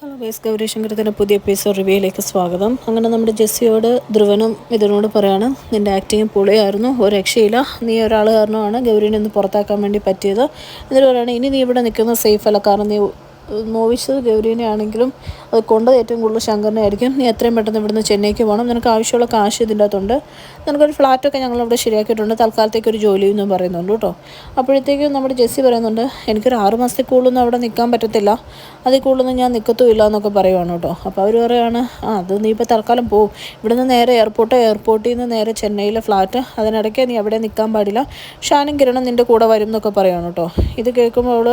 Hello guys, Gauri ശങ്കരത്തിൻ്റെ പുതിയ episode റിവ്യൂയിലേക്ക് സ്വാഗതം. അങ്ങനെ നമ്മുടെ ജെസ്സിയോട് ധ്രുവനും ഇതിനോട് പറയാണ്, നിൻ്റെ ആക്ടിങ് പൊളിയായിരുന്നു, ഒരു രക്ഷയില്ല, നീ ഒരാൾ കാരണമാണ് ഗൗരീനെ ഒന്ന് പുറത്താക്കാൻ വേണ്ടി പറ്റിയത്. എന്നിട്ട് പറയുകയാണ്, ഇനി നീ ഇവിടെ നിൽക്കുന്നത് സേഫ് അല്ല, കാരണം നീ നോവിച്ചത് ഗൗരീനെ ആണെങ്കിലും അത് കൊണ്ടത് ഏറ്റവും കൂടുതൽ ശങ്കറിനെ ആയിരിക്കും. നീ എത്രയും പെട്ടെന്ന് ഇവിടുന്ന് ചെന്നൈക്ക് പോകണം, നിനക്ക് ആവശ്യമുള്ള കാശ് ഇതിൻ്റെ അകത്തുണ്ട്, നിനക്കൊരു ഫ്ലാറ്റൊക്കെ ഞങ്ങളിവിടെ ശരിയാക്കിയിട്ടുണ്ട്, തൽക്കാലത്തേക്ക് ഒരു ജോലി എന്നും പറയുന്നുണ്ട് കേട്ടോ. അപ്പോഴത്തേക്കും നമ്മുടെ ജെസ്സി പറയുന്നുണ്ട്, എനിക്കൊരു 6 മാസത്തിൽ കൂടുതലൊന്നും അവിടെ നിൽക്കാൻ പറ്റത്തില്ല, അതിൽ കൂടുതലൊന്നും ഞാൻ നിൽക്കത്തുമില്ല എന്നൊക്കെ പറയുവാണ് കേട്ടോ. അപ്പോൾ അവർ പറയുകയാണ്, അത് നീ ഇപ്പോൾ തൽക്കാലം പോവും, ഇവിടുന്ന് നേരെ എയർപോർട്ടിൽ നിന്ന് നേരെ ചെന്നൈയിലെ ഫ്ലാറ്റ്, അതിനിടയ്ക്ക് നീ അവിടെ നിൽക്കാൻ പാടില്ല, ഷാനും കിരണും നിൻ്റെ കൂടെ വരും എന്നൊക്കെ പറയുകയാണ് കേട്ടോ. ഇത് കേൾക്കുമ്പോൾ അവൾ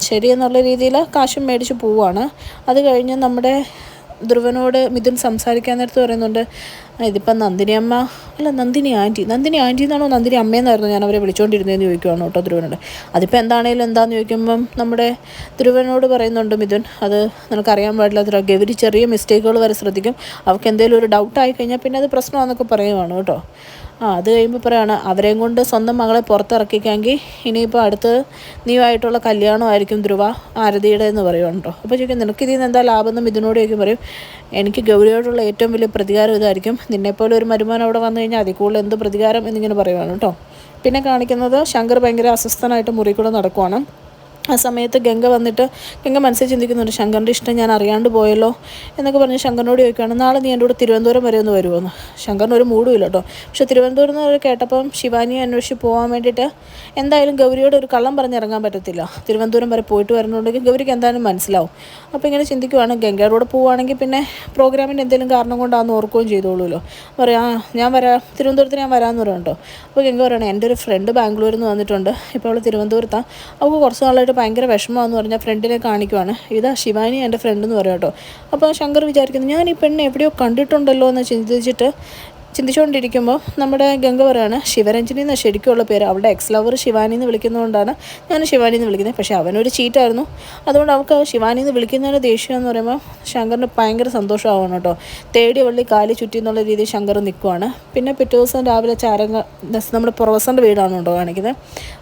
ശരിയെന്നുള്ള രീതിയിൽ കാശും മേടിച്ച് പോവുകയാണ്. അത് കഴിഞ്ഞ് നമ്മുടെ ധ്രുവനോട് മിഥുൻ സംസാരിക്കാൻ നേരത്ത് പറയുന്നുണ്ട്, ഇതിപ്പം നന്ദിനി അമ്മ അല്ല നന്ദിനി ആൻറ്റി എന്നാണോ നന്ദിനി അമ്മയെന്നായിരുന്നു ഞാൻ അവരെ വിളിച്ചുകൊണ്ടിരുന്നതെന്ന് ചോദിക്കുവാണ് കേട്ടോ ധ്രുവനോട്. അതിപ്പോൾ എന്താണേലും എന്താണെന്ന് ചോദിക്കുമ്പം നമ്മുടെ ധ്രുവനോട് പറയുന്നുണ്ട് മിഥുൻ, അത് നിനക്കറിയാൻ പാടില്ലാത്ത ഗൗരി ചെറിയ മിസ്റ്റേക്കുകൾ വരെ ശ്രദ്ധിക്കും, അവർക്ക് എന്തെങ്കിലും ഒരു ഡൗട്ടായി കഴിഞ്ഞാൽ പിന്നെ അത് പ്രശ്നമാണെന്നൊക്കെ പറയുവാണ് കേട്ടോ. അത് കഴിയുമ്പോൾ പറയുകയാണ്, അവരെയും കൊണ്ട് സ്വന്തം മകളെ പുറത്തിറക്കിക്കാമെങ്കിൽ ഇനിയിപ്പോൾ അടുത്ത് നീയുമായിട്ടുള്ള കല്യാണമായിരിക്കും ധ്രുവ ആരതിയുടെ എന്ന് പറയുവാണ് കേട്ടോ. അപ്പോൾ ചോദിക്കും, നിനക്കിതിൽ നിന്ന് എന്താ ലാഭം എന്ന് ഇതിനോട് ചോദിക്കും. പറയും, എനിക്ക് ഗൗരിയോടുള്ള ഏറ്റവും വലിയ പ്രതികാരം ഇതായിരിക്കും, നിന്നെപ്പോലെ ഒരു മരുമാനം അവിടെ വന്നു കഴിഞ്ഞാൽ അതിൽ കൂടുതൽ എന്ത് പ്രതികാരം എന്നിങ്ങനെ പറയുവാണ് കേട്ടോ. പിന്നെ കാണിക്കുന്നത് ശങ്കർ ഭയങ്കര അസ്വസ്ഥനായിട്ട് മുറി കൂടെ നടക്കുവാണ്. ആ സമയത്ത് ഗംഗ മനസ്സിൽ ചിന്തിക്കുന്നുണ്ട്, ശങ്കറിൻ്റെ ഇഷ്ടം ഞാൻ അറിയാണ്ട് പോയല്ലോ എന്നൊക്കെ പറഞ്ഞ് ശങ്കറിനോട് ചോദിക്കുകയാണ്, നാളെ നീ എൻ്റെ കൂടെ തിരുവനന്തപുരം വരെ ഒന്ന് വരുമോയെന്ന്. ശങ്കറിന് ഒരു മൂടും ഇല്ല കേട്ടോ. പക്ഷേ തിരുവനന്തപുരം എന്ന് കേട്ടപ്പം ശിവാനിയെ അന്വേഷിച്ച് പോകാൻ വേണ്ടിയിട്ട് എന്തായാലും ഗൗരിയോട് ഒരു കള്ളം പറഞ്ഞിറങ്ങാൻ പറ്റത്തില്ല, തിരുവനന്തപുരം വരെ പോയിട്ട് വരണമെന്നുണ്ടെങ്കിൽ ഗൗരിക്ക് എന്തായാലും മനസ്സിലാവും. അപ്പോൾ ഇങ്ങനെ ചിന്തിക്കുവാണ്, ഗംഗയുടെ കൂടെ പോവുകയാണെങ്കിൽ പിന്നെ പ്രോഗ്രാമിൻ്റെ എന്തെങ്കിലും കാരണം കൊണ്ടാണെന്ന് ഓർക്കുകയും ചെയ്തോളൂല്ലോ. പറയാം, ഞാൻ വരാം, തിരുവനന്തപുരത്ത് ഞാൻ വരാമെന്ന് പറയാം കേട്ടോ. അപ്പോൾ ഗംഗ പറയണേ, എൻ്റെ ഒരു ഫ്രണ്ട് ബാംഗ്ലൂരിൽ നിന്ന് വന്നിട്ടുണ്ട്, ഇപ്പോൾ അവൾ തിരുവനന്തപുരത്താണ്, അവൾക്ക് കുറച്ച് നാളായിട്ട് ഭയങ്കര വിഷമമാണെന്ന് പറഞ്ഞാൽ ഫ്രണ്ടിനെ കാണിക്കുവാണ്, ഇതാ ശിവാനി എൻ്റെ ഫ്രണ്ട് എന്ന് പറയാം കേട്ടോ. അപ്പോൾ ശങ്കർ വിചാരിക്കുന്നു, ഞാൻ ഈ പെണ്ണ് എവിടെയോ കണ്ടിട്ടുണ്ടല്ലോ എന്ന് ചിന്തിച്ചുകൊണ്ടിരിക്കുമ്പോൾ നമ്മുടെ ഗംഗ പറയാണ്, ശിവരഞ്ജനി എന്ന ശരിക്കുള്ള പേര്, അവളുടെ എക്സ് ലവർ ശിവാനി എന്ന് വിളിക്കുന്നതുകൊണ്ടാണ് ഞാൻ ശിവാനി എന്ന് വിളിക്കുന്നത്, പക്ഷേ അവനൊരു ചീറ്റായിരുന്നു, അതുകൊണ്ട് അവൾക്ക് ശിവാനി എന്ന് വിളിക്കുന്നതിന് ദേഷ്യം എന്ന് പറയുമ്പോൾ ശങ്കറിന് ഭയങ്കര സന്തോഷമാവണം കേട്ടോ. തേടി വള്ളി കാലി ചുറ്റി എന്നുള്ള രീതിയിൽ ശങ്കർ നിൽക്കുവാണ്. പിന്നെ പിറ്റേ ദിവസം രാവിലെ നമ്മുടെ പ്രൊഫസറിൻ്റെ വീടാണ് കേട്ടോ കാണിക്കുന്നത്.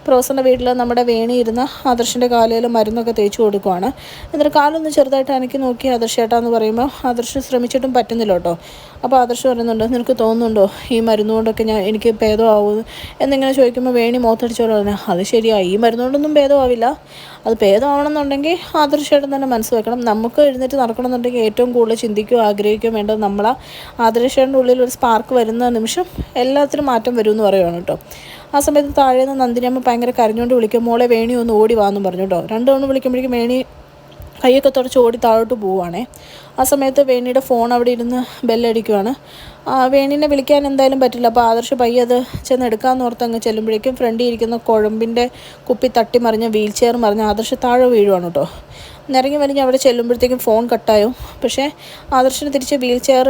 പ്രൊഫസറിൻ്റെ വീട്ടിൽ നമ്മുടെ വേണി ഇരുന്ന ആദർശിൻ്റെ കാലയിൽ മരുന്നൊക്കെ തേച്ച് കൊടുക്കുവാണ്. എന്നിട്ട് കാലൊന്ന് ചെറുതായിട്ട് എനിക്ക് നോക്കി ആദർശേട്ടാന്ന് പറയുമ്പോൾ ആദർശ് ശ്രമിച്ചിട്ടും പറ്റുന്നില്ല കേട്ടോ. അപ്പോൾ ആദർശ് പറയുന്നുണ്ട്, നിനക്ക് തോന്നുന്നുണ്ടോ ഈ മരുന്നുകൊണ്ടൊക്കെ എനിക്ക് ഭേദമാവും എന്നിങ്ങനെ ചോദിക്കുമ്പോൾ വേണി മോത്തടിച്ചോളൂ പറഞ്ഞു, അത് ശരിയാണ്, ഈ മരുന്നുകൊണ്ടൊന്നും ഭേദമാവില്ല, അത് ഭേദമാവണമെന്നുണ്ടെങ്കിൽ ആദർശേട്ടൻ തന്നെ മനസ്സ് വെക്കണം, നമുക്ക് എഴുന്നേറ്റ് നടക്കണമെന്നുണ്ടെങ്കിൽ ഏറ്റവും കൂടുതൽ ചിന്തിക്കുകയോ ആഗ്രഹിക്കുകയോ വേണ്ടത് നമ്മളാ. ആദർശേട്ടൻ്റെ ഉള്ളിൽ ഒരു സ്പാർക്ക് വരുന്ന നിമിഷം എല്ലാത്തിനും മാറ്റം വരുമെന്ന് പറയുവാണ് കേട്ടോ. ആ സമയത്ത് താഴെ നിന്ന് നന്ദിനിയമ്മ ഭയങ്കര കരഞ്ഞുകൊണ്ട് വിളിക്കും, മോളെ വേണി ഒന്ന് ഓടി വാന്നും പറഞ്ഞു കേട്ടോ. 2 തവണ വിളിക്കുമ്പോഴേക്കും വേണി കൈയൊക്കെ തുടച്ച് ഓടി താഴോട്ട് പോവുകയാണേ. ആ സമയത്ത് വേണിയുടെ ഫോൺ അവിടെ ഇരുന്ന് ബെല്ലടിക്കുവാണ്. വേണീനെ വിളിക്കാൻ എന്തായാലും പറ്റില്ല. അപ്പോൾ ആദർശ് പയ്യെ അത് ചെന്ന് എടുക്കാമെന്ന് ഓർത്ത് അങ്ങ് ചെല്ലുമ്പോഴേക്കും ഫ്രണ്ടിൽ ഇരിക്കുന്ന കുഴമ്പിൻ്റെ കുപ്പി തട്ടി മറിഞ്ഞ് വീൽ ചെയർ മറിഞ്ഞ് ആദർശ് താഴെ വീഴുവാണ് കേട്ടോ. നിറങ്ങി വലിഞ്ഞ് അവിടെ ചെല്ലുമ്പോഴത്തേക്കും ഫോൺ കട്ടായും. പക്ഷേ ആദർശിന് തിരിച്ച് വീൽ ചെയർ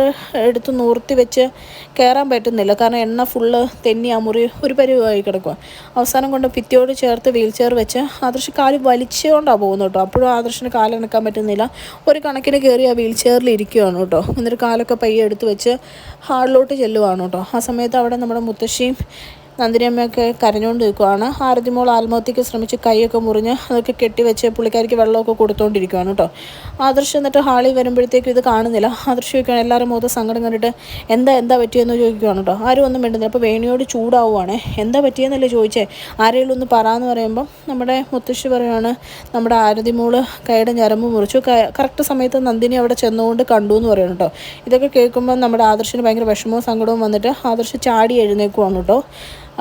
എടുത്ത് നൂർത്തി വെച്ച് കയറാൻ പറ്റുന്നില്ല, കാരണം എണ്ണ ഫുള്ള് തെന്നി ആ മുറി ഒരു പരിവായി കിടക്കുക. അവസാനം കൊണ്ട് ഭിത്തിയോട് ചേർത്ത് വീൽ ചെയർ വെച്ച് ആദർശ് കാല് വലിച്ചുകൊണ്ടാണ് പോകുന്നത് കേട്ടോ. അപ്പോഴും ആദർശിന് കാലനക്കാൻ പറ്റുന്നില്ല, ഒരു കണക്കിന് കയറി ആ വീൽ ചെയറിൽ ഇരിക്കുകയാണ് കേട്ടോ. എന്നിട്ട് കാലൊക്കെ പയ്യെ എടുത്ത് വെച്ച് ഹാളിലോട്ട് ചെല്ലുവാണ് കേട്ടോ. ആ സമയത്ത് അവിടെ നമ്മുടെ മുത്തശ്ശിയും നന്ദിനിയമ്മയൊക്കെ കരഞ്ഞുകൊണ്ട് നിൽക്കുവാണ്. ആരതിമോൾ ആത്മഹത്യക്ക് ശ്രമിച്ച് കൈയൊക്കെ മുറിഞ്ഞ് അതൊക്കെ കെട്ടിവെച്ച് പുള്ളിക്കാരിക്ക് വെള്ളമൊക്കെ കൊടുത്തുകൊണ്ടിരിക്കുകയാണ് കേട്ടോ. ആദർശ് എന്നിട്ട് ഹാളിൽ വരുമ്പോഴത്തേക്കും ഇത് കാണുന്നില്ല. ആദർശ് ചോദിക്കുകയാണ്, എല്ലാവരും മുഖത്ത് സങ്കടം കണ്ടിട്ട് എന്താ പറ്റിയെന്ന് ചോദിക്കുകയാണ് കേട്ടോ. ആരും ഒന്നും വേണ്ടുന്നില്ല. അപ്പോൾ വേണിയോട് ചൂടാവുകയാണ്, എന്താ പറ്റിയെന്നല്ലേ ചോദിച്ചേ, ആരെങ്കിലും ഒന്ന് പറയാമെന്ന് പറയുമ്പം നമ്മുടെ മുത്തശ്ശി പറയുകയാണ്, നമ്മുടെ ആരതിമോൾ കൈയുടെ ഞരമ്പ് മുറിച്ചു, കറക്റ്റ് സമയത്ത് നന്ദിനി അവിടെ ചെന്നുകൊണ്ട് കണ്ടു എന്ന് പറയുന്നു കേട്ടോ. ഇതൊക്കെ കേൾക്കുമ്പോൾ നമ്മുടെ ആദർശിന് ഭയങ്കര വിഷമവും സങ്കടവും വന്നിട്ട് ആദർശ് ചാടി എഴുന്നേക്കുവാണ് കേട്ടോ.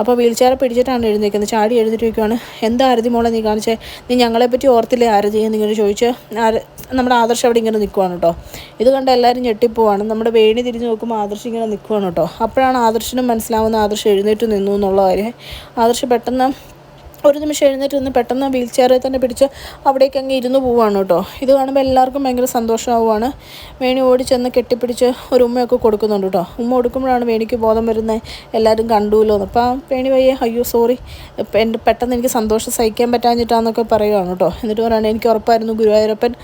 അപ്പോൾ വീൽ ചെയർ പിടിച്ചിട്ടാണ് എഴുന്നേക്കുന്നത്. ചാടി എഴുന്നേറ്റ് ചോദിക്കുവാണ്, എന്താ ആരതി മോളെ നീ കാണിച്ചേ, നീ ഞങ്ങളെപ്പറ്റി ഓർത്തില്ലേ ആരതി എന്നിങ്ങനെ ചോദിച്ച് നമ്മുടെ ആദർശ് അവിടെ ഇങ്ങനെ നിൽക്കുവാണ് കേട്ടോ. ഇത് കണ്ട് എല്ലാവരും ഞെട്ടിപ്പോവാണ്. നമ്മുടെ വേണി തിരിഞ്ഞ് നോക്കുമ്പോൾ ആദർശ് ഇങ്ങനെ നിൽക്കുവാണ് കേട്ടോ. അപ്പോഴാണ് ആദർശിനും മനസ്സിലാവുന്ന ആദർശ് എഴുന്നേറ്റ് നിന്നു എന്നുള്ള കാര്യം. ആദർശ് പെട്ടെന്ന് ഒരു നിമിഷം എഴുന്നേറ്റ് നിന്ന് പെട്ടെന്ന് വീൽ ചെയറിൽ തന്നെ പിടിച്ച് അവിടേക്ക് അങ്ങ് ഇരുന്ന് പോവാണ് കേട്ടോ. ഇത് കാണുമ്പോൾ എല്ലാവർക്കും ഭയങ്കര സന്തോഷമാവുകയാണ്. വേണി ഓടി ചെന്ന് കെട്ടിപ്പിടിച്ച് ഒരു ഉമ്മയൊക്കെ കൊടുക്കുന്നുണ്ട് കേട്ടോ. ഉമ്മ കൊടുക്കുമ്പോഴാണ് വേണിക്ക് ബോധം വരുന്നത്, എല്ലാവരും കണ്ടുല്ലോ എന്ന്. അപ്പോൾ വേണി വയ്യേ, അയ്യോ സോറി, പെട്ടെന്ന് എനിക്ക് സന്തോഷം സഹിക്കാൻ പറ്റാഞ്ഞിട്ടാന്നൊക്കെ പറയുകയാണ് കേട്ടോ. എന്നിട്ട് പറയുകയാണ്, എനിക്ക് ഉറപ്പായിരുന്നു ഗുരുവായൂരപ്പൻ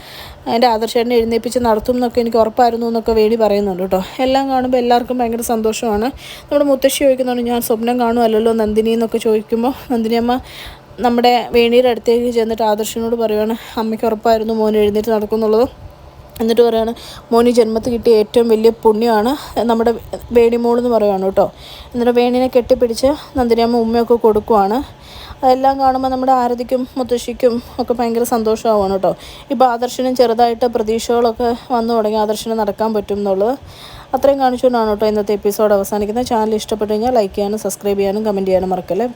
എൻ്റെ ആദർശേട്ടനെ എഴുന്നേൽപ്പിച്ച് നടത്തും എന്നൊക്കെ എനിക്ക് ഉറപ്പായിരുന്നു എന്നൊക്കെ വേണി പറയുന്നുണ്ട് കേട്ടോ. എല്ലാം കാണുമ്പോൾ എല്ലാവർക്കും ഭയങ്കര സന്തോഷമാണ്. നമ്മുടെ മുത്തശ്ശി ചോദിക്കുന്നുണ്ട്, ഞാൻ സ്വപ്നം കാണുമല്ലോ നന്ദിനി എന്നൊക്കെ ചോദിക്കുമ്പോൾ നന്ദിനിയമ്മ നമ്മുടെ വേണിയുടെ അടുത്തേക്ക് ചെന്നിട്ട് ആദർശിനോട് പറയുവാണ്, അമ്മയ്ക്ക് ഉറപ്പായിരുന്നു മോൻ എഴുന്നേറ്റ് നടക്കുമെന്നുള്ളത്. എന്നിട്ട് പറയുകയാണ് മോനി ജന്മത്ത് കിട്ടിയ ഏറ്റവും വലിയ പുണ്യമാണ് നമ്മുടെ വേണിമോളെന്ന് പറയുകയാണ് കേട്ടോ. എന്നിട്ട് വേണിനെ കെട്ടിപ്പിടിച്ച് നന്ദിനിയമ്മ ഉമ്മയൊക്കെ കൊടുക്കുവാണ്. അതെല്ലാം കാണുമ്പോൾ നമ്മുടെ ആരതിക്കും മുത്തശ്ശിക്കും ഒക്കെ ഭയങ്കര സന്തോഷമാവുകയാണ് കേട്ടോ. ഇപ്പോൾ ആദർശനും ചെറുതായിട്ട് പ്രതീക്ഷകളൊക്കെ വന്നു തുടങ്ങി, ആദർശന് നടക്കാൻ പറ്റും എന്നുള്ളത്. അത്രയും കാണിച്ചുകൊണ്ടാണ് കേട്ടോ ഇന്നത്തെ എപ്പിസോഡ് അവസാനിക്കുന്നത്. ചാനൽ ഇഷ്ടപ്പെട്ടു കഴിഞ്ഞാൽ ലൈക്ക് ചെയ്യാനും സബ്സ്ക്രൈബ് ചെയ്യാനും കമൻറ്റ് ചെയ്യാനും മറക്കല്ലേ.